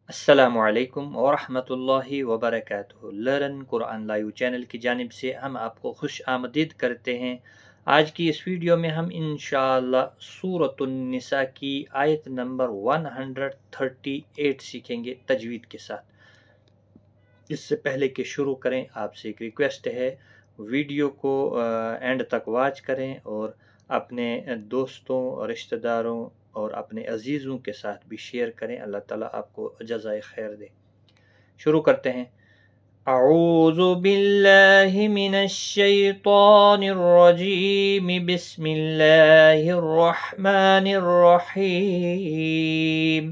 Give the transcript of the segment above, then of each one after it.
अस्सलामु अलैकुम वरहमतुल्लाहि वबरकातुहू। लर्न कुरान लाइव चैनल की जानिब से हम आपको खुश आमदीद करते हैं। आज की इस वीडियो में हम इंशाअल्लाह सूरतुन निसा की आयत नंबर 138 सीखेंगे तजवीद के साथ। इससे पहले कि शुरू करें, आपसे एक रिक्वेस्ट है, वीडियो को एंड तक वॉच करें और अपने दोस्तों, रिश्तेदारों और अपने अजीज़ों के साथ भी शेयर करें। अल्लाह ताला आपको जज़ाए खैर दे। शुरू करते हैं। अऊज़ु बिल्लाहि मिनश शैतानिर रजीम, बिस्मिल्लाहिर रहमानिर रहीम।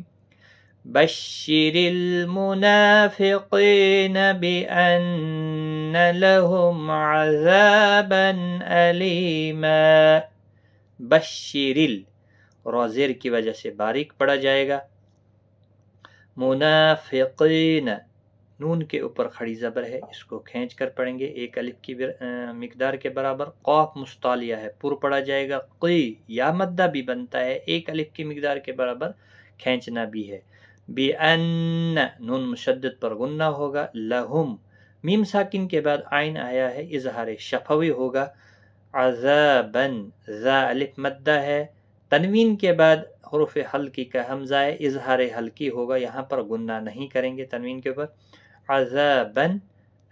बश्शिरिल मुनाफिकीन बिअन्न लहुम अज़ाबन अलीमा। बश्शिरिल, रोज़ेर की वजह से बारीक पढ़ा जाएगा। मुनाफिकीन, नून के ऊपर खड़ी ज़बर है, इसको खींच कर पढ़ेंगे, एक अलिफ की मिकदार के बराबर। क़ाफ मुस्तालिया है, पुर पढ़ा जाएगा। क़ी, या मद्दा भी बनता है, एक अलिफ की मिकदार के बराबर खींचना भी है। बिअन्न, नून मुशद्दद पर गुन्ना होगा। लहुम, मीम साकिन के बाद आइन आया है, इज़हार शफवी होगा। अज़ाबन, ज़ा अलिफ मद्दा है, तनवीन के बाद हुरूफ हल्की का हमजा है, इज़हार हल्की होगा, यहाँ पर गुन्ना नहीं करेंगे तनवीन के ऊपर। अज़ाबन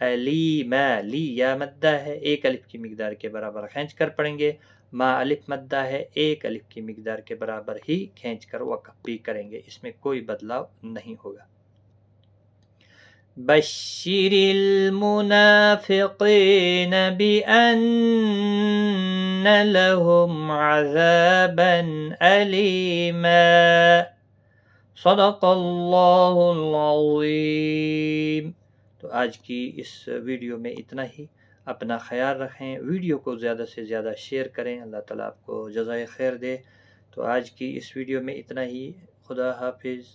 अलीमा, ली या मद्दा है, एक अलिफ की मिकदार के बराबर खींच कर पढ़ेंगे। मा अलिफ मद्दा है, एक अलिफ की मिकदार के बराबर ही खींच कर वक़फ़ भी करेंगे, इसमें कोई बदलाव नहीं होगा। बश्शिरिल मुनाफिकीन बिअन्न लहुम अज़ाबन अलीमा। सदक़ल्लाहुल अज़ीम। तो आज की इस वीडियो में इतना ही। अपना ख्याल रखें, वीडियो को ज़्यादा से ज़्यादा शेयर करें। अल्लाह ताला आपको जज़ाए खैर दे। तो आज की इस वीडियो में इतना ही। खुदा हाफिज़।